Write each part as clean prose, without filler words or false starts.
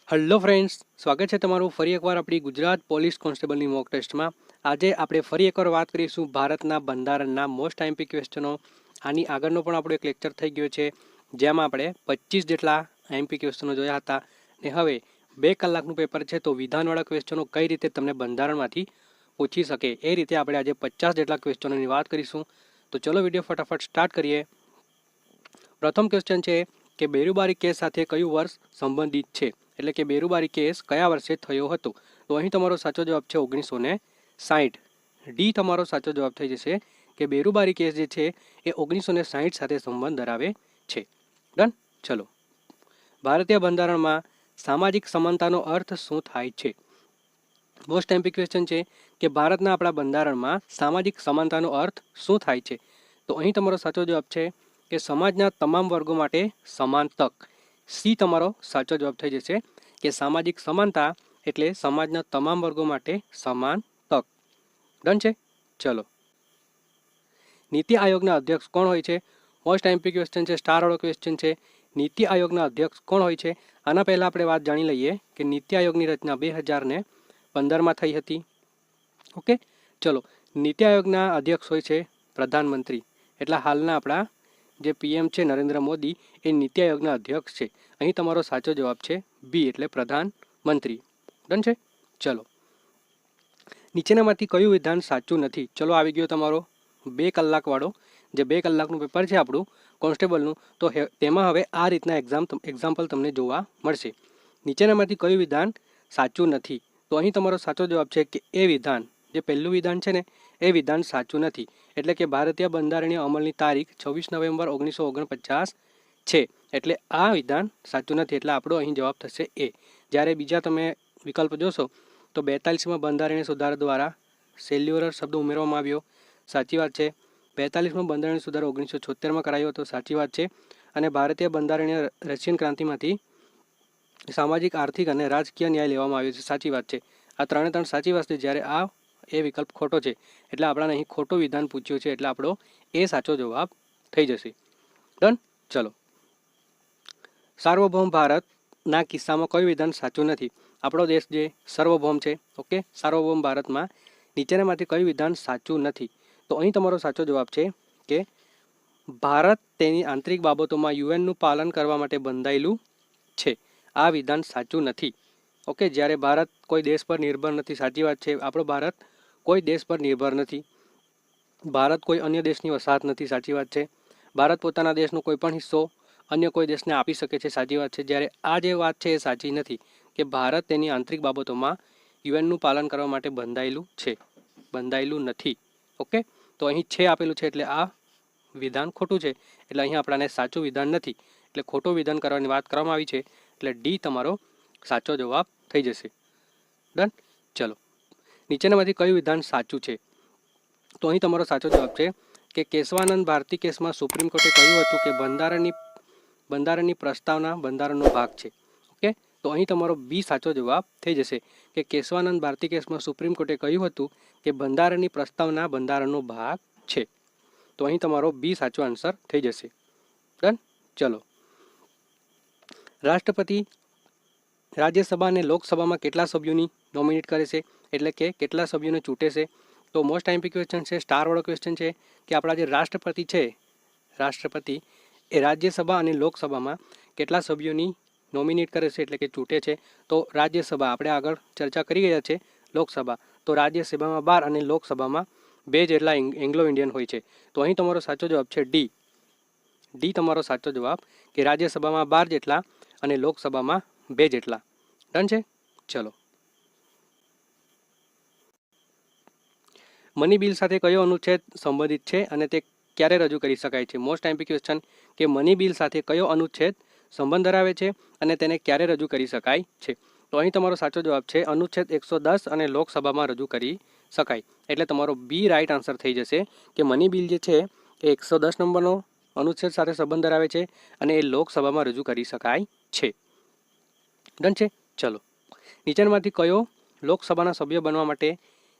Hello friends, સ્વાગત છે તમારું ફરી એકવાર આપણી ગુજરાત પોલીસ કોન્સ્ટેબલની મોક ટેસ્ટમાં. આજે આપણે ફરી એકવાર વાત કરીશું ભારતના બંધારણના મોસ્ટ આઈએમપી ક્વેશ્ચનો. આની આગળનો પણ આપણો એક લેક્ચર થઈ ગયો છે, જેમાં આપણે 25 જેટલા આઈએમપી ક્વેશ્ચનો જોયા હતા. ને હવે 2 કલાકનું પેપર છે, તો વિધાનવાળા ક્વેશ્ચનો કઈ રીતે તમને બંધારણમાંથી પૂછી શકે એ રીતે આપણે આજે 50 જેટલા ક્વેશ્ચનોની વાત કરીશું. તો ચલો વિડીયો ફટાફટ સ્ટાર્ટ કરીએ. પ્રથમ ક્વેશ્ચન છે કે બેરુબારી કેસ સાથે કયું વર્ષ સંબંધિત છે, એટલે કે બેરુબારી કેસ કયા વર્ષે થયો હતો. તો અહીં તમારો સાચો જવાબ છે 1960. ડી તમારો સાચો જવાબ થઈ જશે કે બેરુબારી કેસ જે છે એ 1960 સાથે સંબંધ ધરાવે છે. ડન. ચલો, ભારતીય બંધારણમાં સામાજિક સમાનતાનો અર્થ શું થાય છે? મોસ્ટ એમ્પી ક્વેશ્ચન છે કે ભારતના આપણા બંધારણમાં સામાજિક સમાનતાનો અર્થ શું થાય છે. તો અહીં તમારો સાચો જવાબ છે કે સમાજના તમામ વર્ગો માટે સમાન તક. સી તમારો સાચો જવાબ થઈ જશે કે સામાજિક સમાનતા એટલે સમાજના તમામ વર્ગો માટે સમાન તક. ડન છે. ચલો, નીતિ આયોગના અધ્યક્ષ કોણ હોય છે? મોસ્ટ એમ્પી ક્વેશ્ચન છે, સ્ટારવાળો ક્વેશ્ચન છે. નીતિ આયોગના અધ્યક્ષ કોણ હોય છે? આના પહેલાં આપણે વાત જાણી લઈએ કે નીતિ આયોગની રચના 2015માં થઈ હતી. ઓકે, ચલો, નીતિ આયોગના અધ્યક્ષ હોય છે પ્રધાનમંત્રી. એટલે હાલના આપણા જે પીએમ છે નરેન્દ્ર મોદી, એ નીતિ આયોગના અધ્યક્ષ છે. અહીં તમારો સાચો જવાબ છે બી, એટલે પ્રધાનમંત્રી. ડન છે. ચલો, નીચેનામાંથી કયું વિધાન સાચું નથી? ચલો, આવી ગયો તમારો 2 કલાકવાળો જે 2 કલાકનું પેપર છે આપણું કોન્સ્ટેબલનું. તો તેમાં હવે આ રીતના એક્ઝામ્પલ તમને જોવા મળશે. નીચેનામાંથી કયું વિધાન સાચું નથી? તો અહીં તમારો સાચો જવાબ છે કે એ વિધાન, જે પહેલું વિધાન છે ને, એ વિધાન સાચું નથી. એટલે કે ભારતીય બંધારણીય અમલની તારીખ 26 નવેમ્બર 1949 છે. એટલે આ વિધાન સાચું નથી. એટલે આપણો અહીં જવાબ થશે એ. જ્યારે બીજા તમે વિકલ્પ જોશો તો 42માં બંધારણીય સુધારા દ્વારા સેલ્યુલર શબ્દ ઉમેરવામાં આવ્યો. સાચી વાત છે. 42માં બંધારણીય સુધારો 1976માં કરાયો હતો. સાચી વાત છે. અને ભારતીય બંધારણીય રશિયન ક્રાંતિમાંથી સામાજિક, આર્થિક અને રાજકીય ન્યાય લેવામાં આવ્યો છે. સાચી વાત છે. આ ત્રણ સાચી વાત છે. જ્યારે આ એ વિકલ્પ ખોટો છે. એટલે આપણાને અહીં ખોટું વિધાન પૂછ્યું છે. એટલે આપણો એ સાચો જવાબ થઈ જશે. ડન. ચલો, સાર્વભૌમ ભારતના કિસ્સામાં કયું વિધાન સાચું નથી? આપણો દેશ જે સાર્વભૌમ છે, ઓકે, સાર્વભૌમ ભારતમાં નીચેનામાંથી કયું વિધાન સાચું નથી? તો અહીં તમારો સાચો જવાબ છે કે ભારત તેની આંતરિક બાબતોમાં યુએનનું પાલન કરવા માટે બંધાયેલું છે. આ વિધાન સાચું નથી. ઓકે, જ્યારે ભારત કોઈ દેશ પર નિર્ભર નથી. સાચી વાત છે. આપણો ભારત કોઈ દેશ પર નિર્ભર નથી. ભારત કોઈ અન્ય દેશની વસાહત નથી. સાચી વાત છે. ભારત પોતાના દેશનો કોઈ પણ હિસ્સો અન્ય કોઈ દેશને આપી શકે છે. સાચી વાત છે. જ્યારે આ જે વાત છે એ સાચી નથી કે ભારત તેની આંતરિક બાબતોમાં યુએનનું પાલન કરવા માટે બંધાયેલું છે. બંધાયેલું નથી. ઓકે, તો અહીં છે આપેલું છે. એટલે આ વિધાન ખોટું છે. એટલે અહીં આપણાને સાચું વિધાન નથી. એટલે ખોટું વિધાન કરવાની વાત કરવામાં આવી છે. એટલે ડી તમારો સાચો જવાબ થઈ જશે. ડન. ચલો, નીચેનામાંથી કયું વિધાન સાચું છે? તો અહીં તમારો સાચો જવાબ છે કે કેશવાનંદ ભારતી કેસમાં સુપ્રીમ કોર્ટે કહ્યું હતું કે બંધારણની પ્રસ્તાવના બંધારણનો ભાગ છે. ઓકે, તો અહીં તમારો બી સાચો જવાબ થઈ જશે કે કેશવાનંદ ભારતી કેસમાં સુપ્રીમ કોર્ટે કહ્યું હતું કે બંધારણની પ્રસ્તાવના બંધારણનો ભાગ છે. તો અહીં તમારો બી સાચો આન્સર થઈ જશે. ડન. ચલો, રાષ્ટ્રપતિ રાજ્યસભા અને લોકસભામાં કેટલા સભ્યોની નોમિનેટ કરે છે, એટલે કે કેટલા સભ્યોને ચૂંટે છે? તો મોસ્ટ આઈમ્પી ક્વેશ્ચન છે, સ્ટારવાળો ક્વેશ્ચન છે કે આપણા જે રાષ્ટ્રપતિ છે, રાષ્ટ્રપતિ એ રાજ્યસભા અને લોકસભામાં કેટલા સભ્યોની નોમિનેટ કરે છે, એટલે કે ચૂંટે છે? તો રાજ્યસભા આપણે આગળ ચર્ચા કરી ગયા છે. લોકસભા તો રાજ્યસભામાં 12 અને લોકસભામાં 2 જેટલા એંગ્લો ઇન્ડિયન હોય છે. તો અહીં તમારો સાચો જવાબ છે ડી. ડી તમારો સાચો જવાબ કે રાજ્યસભામાં 12 જેટલા અને લોકસભામાં 2 જેટલા. ડન છે. ચલો, મની બિલ સાથે કયો અનુચ્છેદ સંબંધિત છે અને તે ક્યારે રજૂ કરી શકાય છે? મોસ્ટ આઈમ્પી ક્વેશ્ચન કે મની બિલ સાથે કયો અનુચ્છેદ સંબંધ ધરાવે છે અને તેને ક્યારે રજૂ કરી શકાય છે? તો અહીં તમારો સાચો જવાબ છે અનુચ્છેદ 110 અને લોકસભામાં રજૂ કરી શકાય. એટલે તમારો બી રાઈટ આન્સર થઈ જશે કે મની બિલ જે છે એ 110 નંબરનો અનુચ્છેદ સાથે સંબંધ ધરાવે છે અને એ લોકસભામાં રજૂ કરી શકાય છે. ડન છે. ચલો, નીચેનામાંથી કયો લોકસભાના સભ્ય બનવા માટે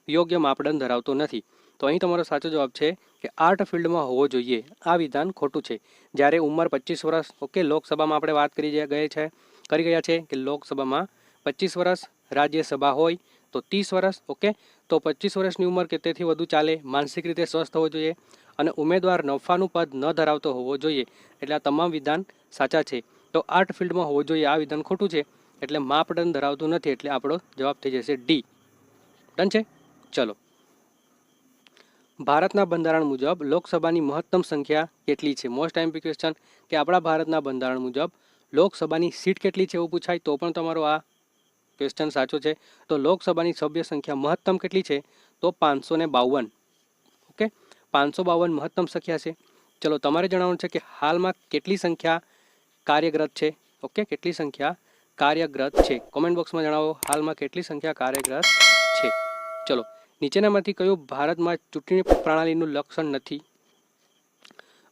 યોગ્ય માપદંડ ધરાવતો નથી? તો અહીં તમારો સાચો જવાબ છે કે આર્ટ ફિલ્ડમાં હોવો જોઈએ. આ વિધાન ખોટું છે. જ્યારે ઉંમર 25 વર્ષ, ઓકે, લોકસભામાં આપણે વાત કરી ગયા છે કરી ગયા છે કે લોકસભામાં 25 વર્ષ, રાજ્યસભા હોય તો 30 વર્ષ. ઓકે, તો 25 વર્ષની ઉંમર કે તેથી વધુ ચાલે, માનસિક રીતે સ્વસ્થ હોવો જોઈએ અને ઉમેદવાર નફાનું પદ ન ધરાવતો હોવો જોઈએ. એટલે આ તમામ વિધાન સાચા છે. તો આર્ટ ફિલ્ડમાં હોવો જોઈએ આ વિધાન ખોટું છે, એટલે માપદંડ ધરાવતું નથી, એટલે આપણો જવાબ થઈ જશે ડી. ડન છે. ચલો, ભારતના બંધારણ મુજબ લોકસભાની મહત્તમ સંખ્યા કેટલી છે? મોસ્ટ આઈએમપી ક્વેશ્ચન કે આપણા ભારતના બંધારણ મુજબ લોકસભાની સીટ કેટલી છે એવું પૂછાય તો પણ તમારો આ ક્વેશ્ચન સાચો છે. તો લોકસભાની સભ્ય સંખ્યા મહત્તમ કેટલી છે? તો 552. ઓકે, 552 મહત્તમ સંખ્યા છે. ચલો, તમારે જણાવવાનું છે કે હાલમાં કેટલી સંખ્યા કાર્યરત છે. ઓકે, કેટલી સંખ્યા કાર્યરત છે? કોમેન્ટ બોક્સમાં જણાવો હાલમાં કેટલી સંખ્યા કાર્યરત છે. ચલો, નીચેનામાંથી કયું ભારતમાં ચૂંટણી પ્રણાલીનું લક્ષણ નથી?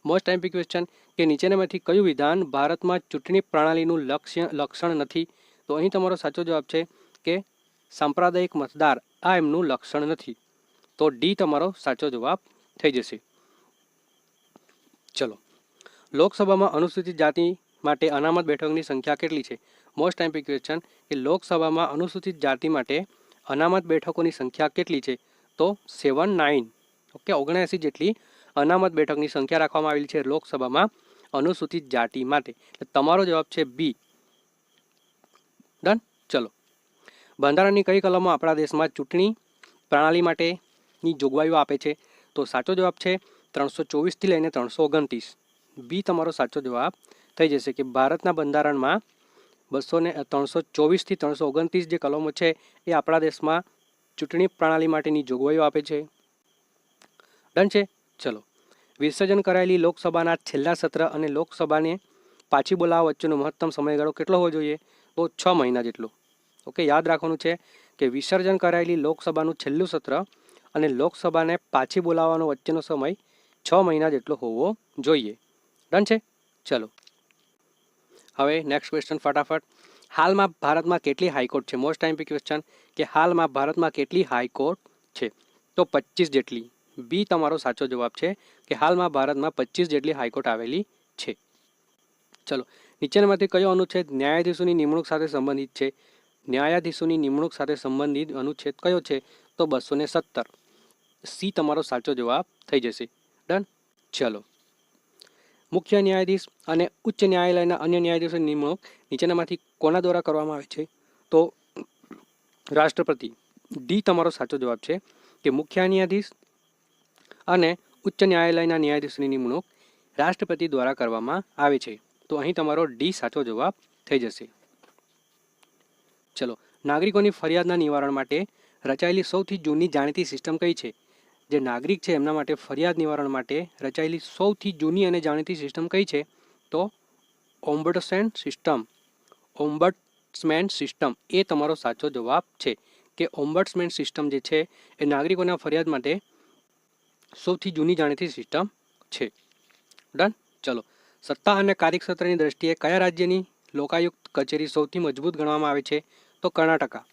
મોસ્ટ આઈએમપી ક્વેશ્ચન કે નીચેનામાંથી કયું વિધાન ભારતમાં ચૂંટણી પ્રણાલીનું લક્ષણ નથી? તો અહીં તમારો સાચો જવાબ છે કે સાંપ્રદાયિક મતદાર આ એમનું લક્ષણ નથી. તો ડી તમારો સાચો જવાબ થઈ જશે. ચલો, લોકસભામાં અનુસૂચિત જાતિ માટે અનામત બેઠકોની સંખ્યા કેટલી છે? મોસ્ટ આઈએમપી ક્વેશ્ચન કે લોકસભામાં અનુસૂચિત જાતિ માટે અનામત બેઠકોની સંખ્યા કેટલી છે? તો 79. ઓકે, 79 જેટલી અનામત બેઠકની સંખ્યા રાખવામાં આવેલી છે લોકસભામાં અનુસૂચિત જાતિ માટે. એટલે તમારો જવાબ છે બી. ડન. ચલો, બંધારણની કઈ કલમો આપણા દેશમાં ચૂંટણી પ્રણાલી માટેની જોગવાઈઓ આપે છે? તો સાચો જવાબ છે 324 લઈને 329. બી તમારો સાચો જવાબ થઈ જશે કે ભારતના બંધારણમાં 324 થી 329 જે કલમો છે એ આપણા દેશમાં ચૂંટણી પ્રણાલી માટેની જોગવાઈઓ આપે છે. ડન છે. ચલો, વિસર્જન કરાયેલી લોકસભાના છેલ્લા સત્ર અને લોકસભાને પાછી બોલાવવા વચ્ચેનો મહત્તમ સમયગાળો કેટલો હોવો જોઈએ? તો 6 મહિના જેટલો. ઓકે, યાદ રાખવાનું છે કે વિસર્જન કરાયેલી લોકસભાનું છેલ્લું સત્ર અને લોકસભાને પાછી બોલાવવાનો વચ્ચેનો સમય 6 મહિના જેટલો હોવો જોઈએ. ડન છે. ચલો, હવે નેક્સ્ટ ક્વેશ્ચન ફટાફટ. હાલમાં ભારતમાં કેટલી હાઈકોર્ટ છે? મોસ્ટ આઈએમપી ક્વેશ્ચન કે હાલમાં ભારતમાં કેટલી હાઈકોર્ટ છે? તો 25 જેટલી. બી તમારો સાચો જવાબ છે કે હાલમાં ભારતમાં 25 જેટલી હાઈકોર્ટ આવેલી છે. ચલો, નીચેનામાંથી કયો અનુચ્છેદ ન્યાયાધીશોની નિમણૂક સાથે સંબંધિત છે? ન્યાયાધીશોની નિમણૂક સાથે સંબંધિત અનુચ્છેદ કયો છે? તો 217. સી તમારો સાચો જવાબ થઈ જશે. ડન. ચલો, મુખ્ય ન્યાયાધીશ અને ઉચ્ચ ન્યાયાલયના અન્ય ન્યાયાધીશોની નિમણૂક નીચેનામાંથી કોના દ્વારા કરવામાં આવે છે? તો રાષ્ટ્રપતિ. ડી તમારો સાચો જવાબ છે કે મુખ્ય ન્યાયાધીશ અને ઉચ્ચ ન્યાયાલયના ન્યાયાધીશોની નિમણૂક રાષ્ટ્રપતિ દ્વારા કરવામાં આવે છે. તો અહીં તમારો ડી સાચો જવાબ થઈ જશે. ચલો, નાગરિકોની ફરિયાદના નિવારણ માટે રચાયેલી સૌથી જૂની જાણીતી સિસ્ટમ કઈ છે? જે નાગરિક છે એમના માટે ફરિયાદ નિવારણ માટે રચાયેલી સૌથી જૂની અને જાણીતી સિસ્ટમ કઈ છે? તો ઓમ્બડસમેન્ટ સિસ્ટમ. ઓમ્બડસમેન્ટ સિસ્ટમ એ તમારો સાચો જવાબ છે કે ઓમ્બડસમેન્ટ સિસ્ટમ જે છે એ નાગરિકોના ફરિયાદ માટે સૌથી જૂની જાણીતી સિસ્ટમ છે. ડન. ચલો, સત્તા અને કાર્યક્ષેત્રની દ્રષ્ટિએ કયા રાજ્યની લોકાયુક્ત કચેરી સૌથી મજબૂત ગણવામાં આવે છે? તો કર્ણાટકા.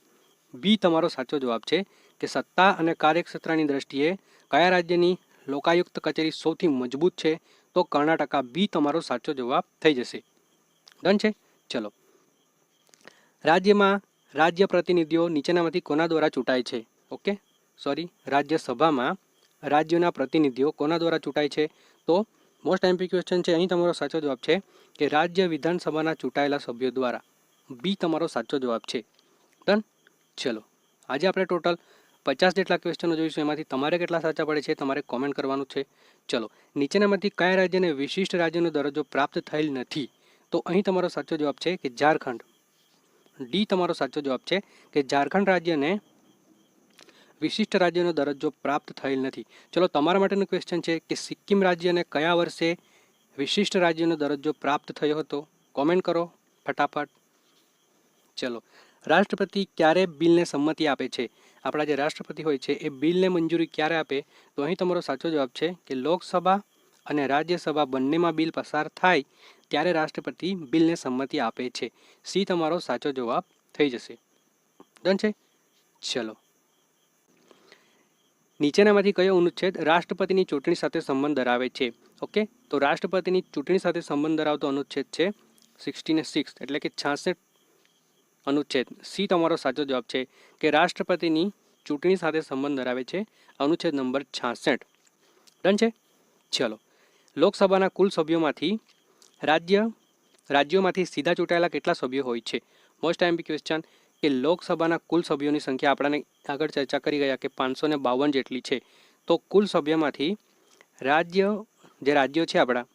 બી તમારો સાચો જવાબ છે કે સત્તા અને કાર્યક્ષેત્રની દ્રષ્ટિએ કયા રાજ્યની લોકાયુક્ત કચેરી સૌથી મજબૂત છે? તો કર્ણાટકા. બી તમારો સાચો જવાબ થઈ જશે. ડન છે. ચલો, રાજ્યમાં રાજ્ય પ્રતિનિધિઓ નીચેનામાંથી કોના દ્વારા ચૂંટાય છે? ઓકે, સોરી, રાજ્યસભામાં રાજ્યોના પ્રતિનિધિઓ કોના દ્વારા ચૂંટાય છે? તો મોસ્ટ આઈએમપી ક્વેશ્ચન છે, અહીં તમારો સાચો જવાબ છે કે રાજ્ય વિધાનસભાના ચૂંટાયેલા સભ્યો દ્વારા. બી તમારો સાચો જવાબ છે. ડન. ચલો, આજે આપણે ટોટલ 50 જેટલા ક્વેશ્ચનો જોઈશું. એમાંથી તમારે કેટલા સાચા પડે છે તમારે કોમેન્ટ કરવાનું છે. ચલો, નીચેનામાંથી કયા રાજ્યને વિશિષ્ટ રાજ્યનો દરજ્જો પ્રાપ્ત થયેલ નથી? તો અહીં તમારો સાચો જવાબ છે કે ઝારખંડ. ડી તમારો સાચો જવાબ છે કે ઝારખંડ રાજ્યને વિશિષ્ટ રાજ્યનો દરજ્જો પ્રાપ્ત થયેલ નથી. ચલો, તમારા માટેનો ક્વેશ્ચન છે કે સિક્કિમ રાજ્યને કયા વર્ષે વિશિષ્ટ રાજ્યનો દરજ્જો પ્રાપ્ત થયો હતો? કોમેન્ટ કરો ફટાફટ. ચલો, રાષ્ટ્રપતિ ક્યારે બિલને સંમતિ આપે છે? આપણા જે રાષ્ટ્રપતિ હોય છે એ બિલને મંજૂરી ક્યારે આપે? તો અહીં તમારો સાચો જવાબ છે કે લોકસભા અને રાજ્યસભા બંનેમાં બિલ પસાર થાય ત્યારે રાષ્ટ્રપતિ બિલને સંમતિ આપે છે. સી તમારો સાચો જવાબ થઈ જશે. ડન છે. ચલો, નીચેનામાંથી કયો અનુચ્છેદ રાષ્ટ્રપતિની ચૂંટણી સાથે સંબંધ ધરાવે છે? ઓકે, તો રાષ્ટ્રપતિની ચૂંટણી સાથે સંબંધ ધરાવતો અનુચ્છેદ છે 66, એટલે કે 66 અનુચ્છેદ? સી તમારો સાચો જવાબ છે કે રાષ્ટ્રપતિની ચૂંટણી સાથે સંબંધ ધરાવે છે, અનુચ્છેદ નંબર 66. ડન છે. ચલો, લોકસભાના કુલ સભ્યોમાંથી રાજ્યોમાંથી સીધા ચૂંટાયેલા કેટલા સભ્યો હોય છે? મોસ્ટ આઈએમપી ક્વેશ્ચન કે લોકસભાના કુલ સભ્યોની સંખ્યા આપણને આગળ ચર્ચા કરી ગયા કે 552 જેટલી છે. તો કુલ સભ્યમાંથી રાજ્યો છે આપણા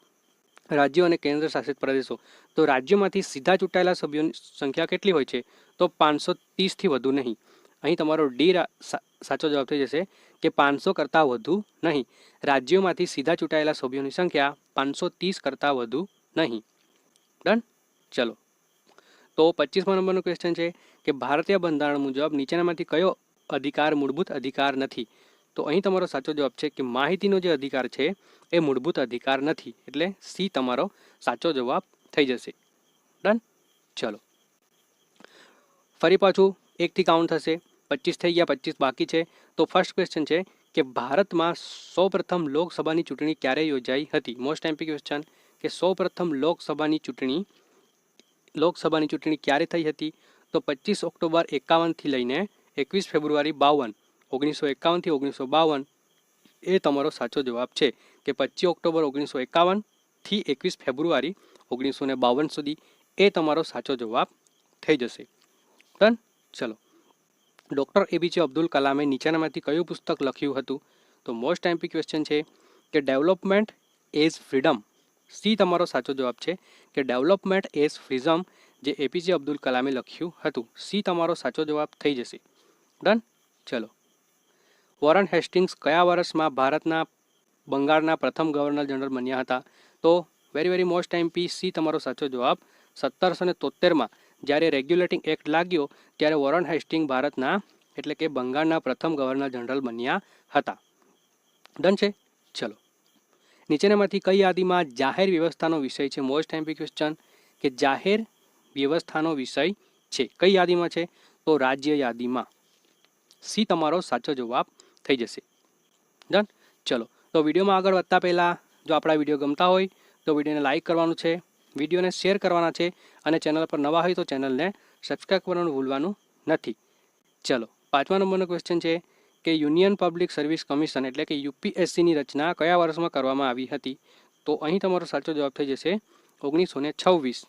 રાજ્યો અને કેન્દ્ર શાસિત પ્રદેશો, તો રાજ્યોમાંથી સીધા ચૂંટાયેલા સભ્યોની સંખ્યા કેટલી હોય છે? તો 530થી વધુ નહીં. અહીં તમારો ડી સાચો જવાબ થઈ જશે કે 500 કરતાં વધુ નહીં. રાજ્યોમાંથી સીધા ચૂંટાયેલા સભ્યોની સંખ્યા 530 કરતાં વધુ નહીં. ડન. ચલો, તો 25મા નંબરનો ક્વેશ્ચન છે કે ભારતીય બંધારણ મુજબ નીચેનામાંથી કયો અધિકાર મૂળભૂત અધિકાર નથી? તો અહીં તમારો સાચો જવાબ છે કે માહિતીનો જે અધિકાર છે એ મૂળભૂત અધિકાર નથી, એટલે સી તમારો સાચો જવાબ થઈ જશે. ડન. ચલો, ફરી પાછું 1થી કાઉન્ટ થશે. 25 થઈ ગયા, 25 બાકી છે. તો ફર્સ્ટ ક્વેશ્ચન છે કે ભારતમાં સૌપ્રથમ લોકસભાની ચૂંટણી ક્યારે યોજાઈ હતી? મોસ્ટ એમ્પી ક્વેશ્ચન કે સૌપ્રથમ લોકસભાની ચૂંટણી ક્યારે થઈ હતી? તો 25 ઓક્ટોબર 51થી લઈને 21 ફેબ્રુઆરી 52, 1951થી 1952 એ તમારો સાચો જવાબ છે કે 25 ઓક્ટોબર 1951 થી 21 ફેબ્રુઆરી 1952 સુધી એ તમારો સાચો જવાબ થઈ જશે. ડન. ચલો, ડૉક્ટર એપીજે અબ્દુલ કલામે નીચેનામાંથી કયું પુસ્તક લખ્યું હતું? તો મોસ્ટ એમ્પી ક્વેશ્ચન છે કે ડેવલપમેન્ટ એઝ ફ્રીડમ. સી તમારો સાચો જવાબ છે કે ડેવલપમેન્ટ એઝ ફ્રીડમ જે એપીજે અબ્દુલ કલામે લખ્યું હતું. સી તમારો સાચો જવાબ થઈ જશે. ડન. ચલો, વોરન હેસ્ટિંગ્સ કયા વર્ષમાં ભારતના બંગાળના પ્રથમ ગવર્નર જનરલ બન્યા હતા? તો વેરી મોસ્ટ એમ્પી સી તમારો સાચો જવાબ 1773માં જ્યારે રેગ્યુલેટિંગ એક્ટ લાગ્યો ત્યારે વોરન હેસ્ટિંગ ભારતના એટલે કે બંગાળના પ્રથમ ગવર્નર જનરલ બન્યા હતા. ડન છે. ચલો, નીચેનામાંથી કઈ યાદીમાં જાહેર વ્યવસ્થાનો વિષય છે? મોસ્ટ એમ્પી ક્વેશ્ચન કે જાહેર વ્યવસ્થાનો વિષય છે કઈ યાદીમાં છે? તો રાજ્ય યાદીમાં. સી તમારો સાચો જવાબ થઈ જશે. ડન. ચલો, તો વિડીયોમાં આગળ વધતા પહેલાં જો આપણા વિડીયો ગમતા હોય તો વિડીયોને લાઇક કરવાનું છે, વિડીયોને શેર કરવાના છે અને ચેનલ પર નવા હોય તો ચેનલને સબસ્ક્રાઈબ કરવાનું ભૂલવાનું નથી. ચલો, 5મા નંબરનો ક્વેશ્ચન છે કે યુનિયન પબ્લિક સર્વિસ કમિશન એટલે કે યુપીએસસીની રચના કયા વર્ષમાં કરવામાં આવી હતી? તો અહીં તમારો સાચો જવાબ થઈ જશે 1926,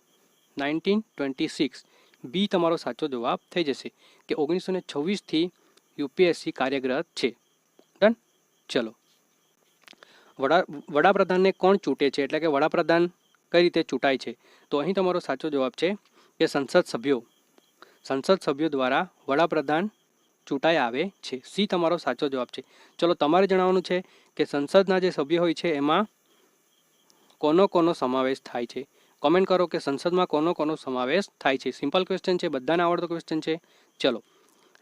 1926. બી તમારો સાચો જવાબ થઈ જશે કે 1926થી યુપીએસસી કાર્યરત છે. ડન. ચલો, વડાપ્રધાનને કોણ ચૂંટે છે એટલે કે વડાપ્રધાન કઈ રીતે ચૂંટાય છે? તો અહીં તમારો સાચો જવાબ છે કે સંસદ સભ્યો દ્વારા વડાપ્રધાન ચૂંટાઈ આવે છે. સી તમારો સાચો જવાબ છે. ચલો, તમારે જણાવવાનું છે કે સંસદના જે સભ્યો હોય છે એમાં કોનો સમાવેશ થાય છે? કોમેન્ટ કરો કે સંસદમાં કોનો સમાવેશ થાય છે. સિમ્પલ ક્વેશ્ચન છે, બધાને આવડતો ક્વેશ્ચન છે. ચલો,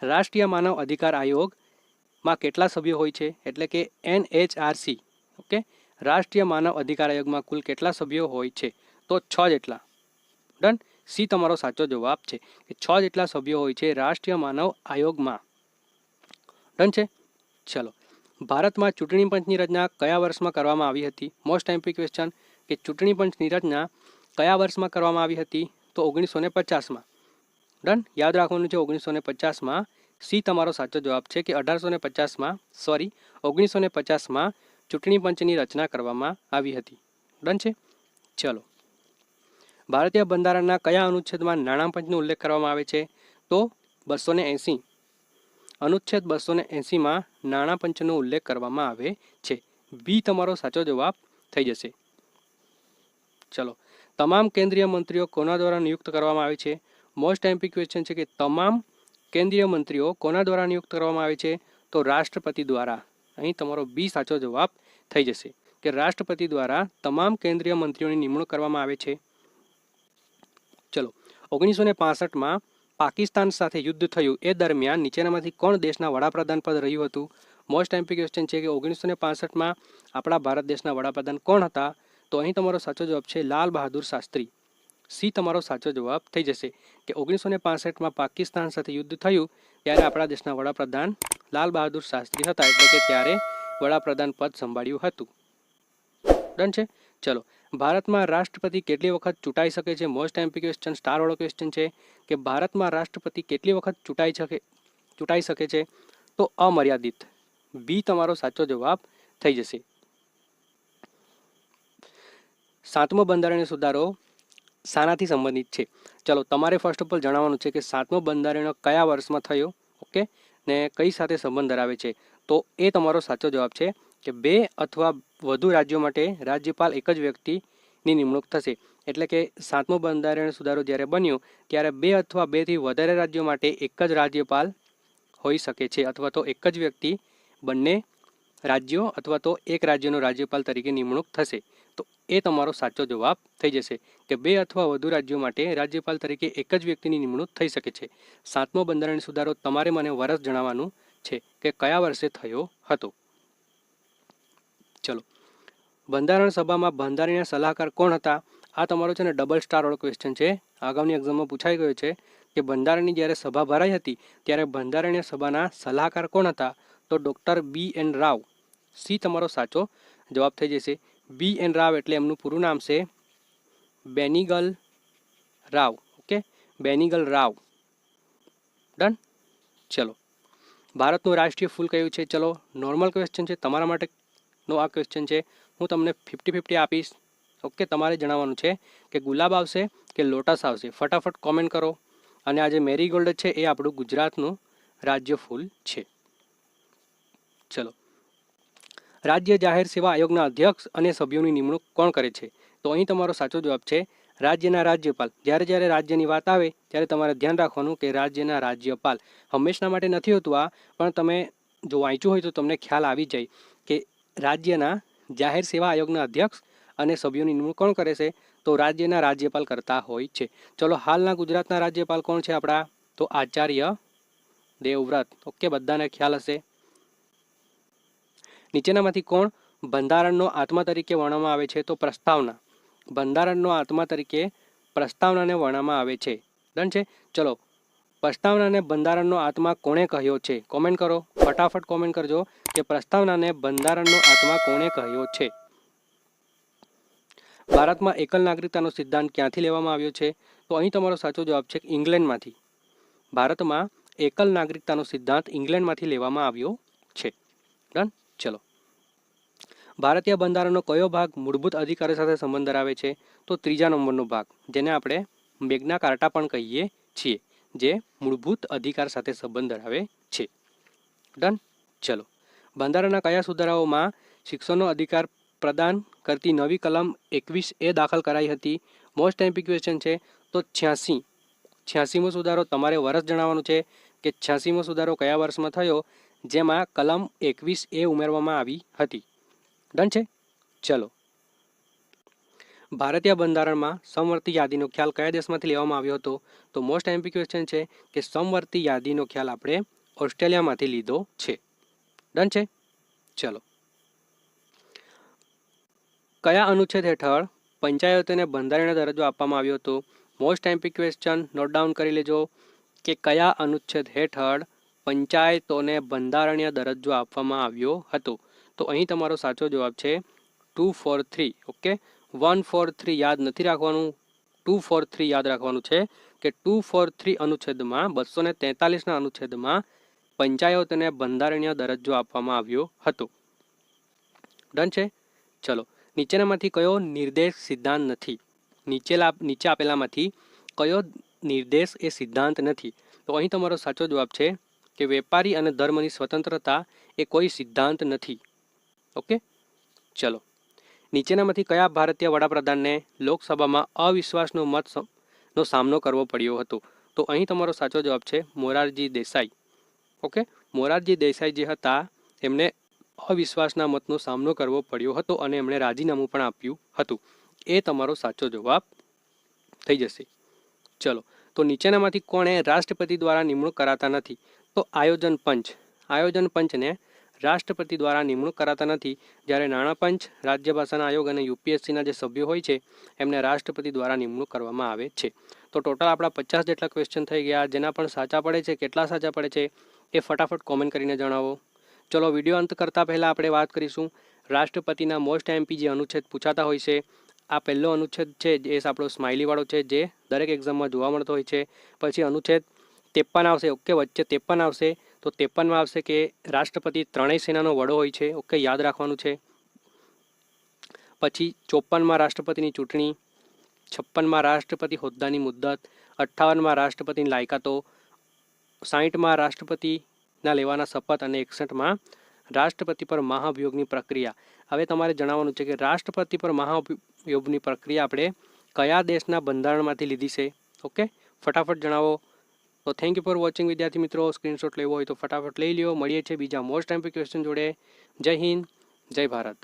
રાષ્ટ્રીય માનવ અધિકાર આયોગમાં કેટલા સભ્યો હોય છે? એટલે કે NHRC. ઓકે, રાષ્ટ્રીય માનવ અધિકાર આયોગમાં કુલ કેટલા સભ્યો હોય છે? તો 6 જેટલા. ડન. સી તમારો સાચો જવાબ છે કે 6 જેટલા સભ્યો હોય છે રાષ્ટ્રીય માનવ આયોગમાં. ડન છે. ચલો, ભારતમાં ચૂંટણી પંચની રચના કયા વર્ષમાં કરવામાં આવી હતી? મોસ્ટ એમ્પી ક્વેશ્ચન કે ચૂંટણી પંચની રચના કયા વર્ષમાં કરવામાં આવી હતી? તો 1950માં. ડન. યાદ રાખવાનું છે 1950માં. સી તમારો સાચો જવાબ છે કે 1950માં ચૂંટણી પંચની રચના કરવામાં આવી હતી. ડન છે. ચલો, ભારતીય બંધારણના કયા અનુચ્છેદમાં નાણાં પંચનો ઉલ્લેખ કરવામાં આવે છે? તો 280. અનુચ્છેદ 280માં નાણાં પંચનો ઉલ્લેખ કરવામાં આવે છે. બી તમારો સાચો જવાબ થઈ જશે. ચલો, તમામ કેન્દ્રીય મંત્રીઓ કોના દ્વારા નિયુક્ત કરવામાં આવે છે? મોસ્ટ એમ્પી ક્વેશ્ચન છે કે તમામ કેન્દ્રીય મંત્રીઓ કોના દ્વારા નિયુક્ત કરવામાં આવે છે? તો રાષ્ટ્રપતિ દ્વારા. અહીં તમારો બી સાચો જવાબ થઈ જશે કે રાષ્ટ્રપતિ દ્વારા તમામ કેન્દ્રીય મંત્રીઓની નિમણૂક કરવામાં આવે છે. ચલો, 1965માં પાકિસ્તાન સાથે યુદ્ધ થયું એ દરમિયાન નીચેનામાંથી કોણ દેશના વડાપ્રધાન પદ રહ્યું હતું? મોસ્ટ એમ્પી ક્વેશ્ચન છે કે 1965માં આપણા ભારત દેશના વડાપ્રધાન કોણ હતા? તો અહીં તમારો સાચો જવાબ છે લાલ બહાદુર શાસ્ત્રી. સી તમારો સાચો જવાબ થઈ જશે કે 1965માં પાકિસ્તાન સાથે યુદ્ધ થયું ત્યારે આપણા દેશના વડાપ્રધાન લાલ બહાદુર શાસ્ત્રી હતા, એટલે કે ત્યારે વડાપ્રધાન પદ સંભાળ્યું હતું. ડન છે. ચલો, ભારતમાં રાષ્ટ્રપતિ કેટલી વખત ચૂંટાઈ શકે છે? મોસ્ટ એમપી ક્વેશ્ચન, સ્ટારવાળો ક્વેશ્ચન છે કે ભારતમાં રાષ્ટ્રપતિ કેટલી વખત ચૂંટાઈ શકે છે? તો અમર્યાદિત. બી તમારો સાચો જવાબ થઈ જશે. 7મો બંધારણીય સુધારો શાનાથી સંબંધિત છે? ચલો, તમારે ફર્સ્ટ ઓફ ઓલ જણાવવાનું છે કે 7મો બંધારણીય કયા વર્ષમાં થયો, ઓકે, ને કઈ સાથે સંબંધ ધરાવે છે? તો એ તમારો સાચો જવાબ છે કે 2 અથવા વધુ રાજ્યો માટે રાજ્યપાલ એક જ વ્યક્તિની નિમણૂક થશે. એટલે કે 7મો બંધારણીય સુધારો જ્યારે બન્યો ત્યારે 2 અથવા 2થી વધારે રાજ્યો માટે એક જ રાજ્યપાલ હોઈ શકે છે, અથવા તો એક જ વ્યક્તિ બંને રાજ્યો અથવા તો એક રાજ્યનો રાજ્યપાલ તરીકે નિમણૂક થશે. તો એ તમારો સાચો જવાબ થઈ જશે કે 2 અથવા વધુ રાજ્યો માટે રાજ્યપાલ તરીકે એક જ વ્યક્તિની નિમણૂક થઈ શકે છે. 7મો બંધારણીય સુધારો તમારે મને વર્ષ જણાવવાનું છે કે કયા વર્ષે થયો હતો. ચલો, બંધારણ સભામાં બંધારણીય સલાહકાર કોણ હતા? આ તમારો છે ને ડબલ સ્ટાર વાળો ક્વેશ્ચન છે. આગામી એક્ઝામમાં પૂછાઈ ગયો છે કે બંધારણની જ્યારે સભા ભરાઈ હતી ત્યારે બંધારણીય સભાના સલાહકાર કોણ હતા? તો ડૉક્ટર BN રાવ. સી તમારો સાચો જવાબ થઈ જશે. BN રાવ એટલે એમનું પૂરું નામ છે બેનીગલ રાવ. ઓકે, બેનીગલ રાવ. ડન. ચલો, ભારતનું રાષ્ટ્રીય ફૂલ કયું છે? ચલો, નોર્મલ ક્વેશ્ચન છે તમારા માટેનો આ ક્વેશ્ચન છે. હું તમને 50-50 આપીશ. ઓકે, તમારે જણાવવાનું છે કે ગુલાબ આવશે કે લોટસ આવશે. ફટાફટ કોમેન્ટ કરો. અને આ જે મેરીગોલ્ડ છે એ આપણું ગુજરાતનું રાજ્ય ફૂલ છે. ચલો, રાજ્ય જાહેર સેવા આયોગના અધ્યક્ષ અને સભ્યોની નિમણૂક કોણ કરે છે? તો અહીં તમારો સાચો જવાબ છે રાજ્યના રાજ્યપાલ. જ્યારે રાજ્યની વાત આવે ત્યારે તમારે ધ્યાન રાખવાનું કે રાજ્યના રાજ્યપાલ. હંમેશના માટે નથી હોતું આ, પણ તમે જો વાંચ્યું હોય તો તમને ખ્યાલ આવી જાય કે રાજ્યના જાહેર સેવા આયોગના અધ્યક્ષ અને સભ્યોની નિમણૂક કોણ કરે છે? તો રાજ્યના રાજ્યપાલ કરતા હોય છે. ચલો, હાલના ગુજરાતના રાજ્યપાલ કોણ છે આપણા? તો આચાર્ય દેવવ્રત. ઓકે, બધાને ખ્યાલ હશે. નીચેનામાંથી કોણ બંધારણનો આત્મા તરીકે વર્ણવવામાં આવે છે? તો પ્રસ્તાવના. બંધારણનો આત્મા તરીકે પ્રસ્તાવનાને વર્ણવવામાં આવે છે. ડન છે. ચલો, પ્રસ્તાવનાને બંધારણનો આત્મા કોણે કહ્યો છે? કોમેન્ટ કરો, ફટાફટ કોમેન્ટ કરજો કે પ્રસ્તાવનાને બંધારણનો આત્મા કોણે કહ્યો છે. ભારતમાં એકલ નાગરિકતાનો સિદ્ધાંત ક્યાંથી લેવામાં આવ્યો છે? તો અહીં તમારો સાચો જવાબ છે ઇંગ્લેન્ડમાંથી. ભારતમાં એકલ નાગરિકતાનો સિદ્ધાંત ઇંગ્લેન્ડમાંથી લેવામાં આવ્યો છે. ડન. ચલો, ભારતીય બંધારણનો કયો ભાગ મૂળભૂત અધિકારો સાથે સંબંધ ધરાવે છે? તો 3જા નંબરનો ભાગ, જેને આપણે મેગ્ના કાર્ટા પણ કહીએ છીએ, જે મૂળભૂત અધિકાર સાથે સંબંધ ધરાવે છે. ડન. ચલો, બંધારણના કયા સુધારાઓમાં શિક્ષણનો અધિકાર પ્રદાન કરતી નવી કલમ 21A દાખલ કરાઈ હતી? મોસ્ટ એમપી ક્વેશ્ચન છે. તો 86મો સુધારો. તમારે વર્ષ જણાવવાનું છે કે 86મો સુધારો કયા વર્ષમાં થયો, જેમાં કલમ 21A ઉમેરવામાં આવી હતી. ડન છે. ચલો, ભારતીય બંધારણમાં સમવર્તી યાદીનો ખ્યાલ કયા દેશમાંથી લેવામાં આવ્યો હતો? તો મોસ્ટ એમપી ક્વેશ્ચન છે કે સમવર્તી યાદીનો ખ્યાલ આપણે ઓસ્ટ્રેલિયામાંથી લીધો છે. ડન છે. ચલો, કયા અનુચ્છેદ હેઠળ પંચાયતોને બંધારણીય દરજ્જો આપવામાં આવ્યો હતો? Most MP question, note down કરી લેજો કે કયા અનુચ્છેદ હેઠળ પંચાયતોને બંધારણીય દરજ્જો આપવામાં આવ્યો હતો? તો અહીં તમારો સાચો જવાબ છે 243. ઓકે, 143 યાદ નથી રાખવાનું, 243 યાદ રાખવાનું છે કે 243 અનુચ્છેદમાં 243ના અનુચ્છેદમાં પંચાયતોને બંધારણીય દરજ્જો આપવામાં આવ્યો હતો. ડન છે. ચલો, નીચેનામાંથી કયો નિર્દેશ સિદ્ધાંત નથી? નીચે આપેલામાંથી કયો નિર્દેશ એ સિદ્ધાંત નથી? તો અહીં તમારો સાચો જવાબ છે કે વેપારી અને ધર્મની સ્વતંત્રતા એ કોઈ સિદ્ધાંત નથી. ઓકે, ચલો, નીચેનામાંથી કયા ભારતીય વડાપ્રધાનને લોકસભામાં અવિશ્વાસનો મતનો સામનો કરવો પડ્યો હતો? તો અહીં તમારો સાચો જવાબ છે મોરારજી દેસાઈ. ઓકે, મોરારજી દેસાઈ જે હતા એમને અવિશ્વાસના મતનો સામનો કરવો પડ્યો હતો અને એમણે રાજીનામું પણ આપ્યું હતું. એ તમારો સાચો જવાબ થઈ જશે. ચલો, તો નીચેનામાંથી કોણે રાષ્ટ્રપતિ દ્વારા નિમણૂક કરાતા નથી? તો આયોજન પંચને રાષ્ટ્રપતિ દ્વારા નિમણૂક કરાતા નથી. જ્યારે નાણાં પંચ, રાજ્ય ભાષાના આયોગ અને UPSCના જે સભ્યો હોય છે એમને રાષ્ટ્રપતિ દ્વારા નિમણૂક કરવામાં આવે છે. તો ટોટલ આપણા 50 જેટલા ક્વેશ્ચન થઈ ગયા. જેના પણ સાચા પડે છે, કેટલા સાચા પડે છે એ ફટાફટ કોમેન્ટ કરીને જણાવો. ચલો, વિડીયો અંત કરતાં પહેલાં આપણે વાત કરીશું રાષ્ટ્રપતિના મોસ્ટ આઈએમપી જે અનુચ્છેદ પૂછાતા હોય છે, આ પહેલો અનુચ્છેદ છે જે આપણો સ્માઇલીવાળો છે, જે દરેક એક્ઝામમાં જોવા મળતો હોય છે. પછી અનુચ્છેદ 53 આવશે. ઓકે, વચ્ચે 53 આવશે. તો 53માં આવશે કે રાષ્ટ્રપતિ ત્રણેય સેનાનો વડો હોય છે. ઓકે, યાદ રાખવાનું છે. પછી 54માં રાષ્ટ્રપતિની ચૂંટણી, 56માં રાષ્ટ્રપતિ હોદ્દાની મુદ્દત, 58માં રાષ્ટ્રપતિની લાયકાતો, 60માં રાષ્ટ્રપતિના લેવાના શપથ અને 61માં રાષ્ટ્રપતિ પર મહાભિયોગની પ્રક્રિયા. હવે તમારે જણાવવાનું છે કે રાષ્ટ્રપતિ પર મહાભિયોગની પ્રક્રિયા આપણે કયા દેશના બંધારણમાંથી લીધી છે. ઓકે, ફટાફટ જણાવો. તો થેન્ક યુ ફોર વોચિંગ વિદ્યાર્થી મિત્રો. સ્ક્રીનશોટ લેવો હોય તો ફટાફટ લઈ લ્યો. મળીએ છીએ બીજા મોસ્ટ આઈએમપી ક્વેશ્ચન જોડે. જય હિન્દ, જય ભારત.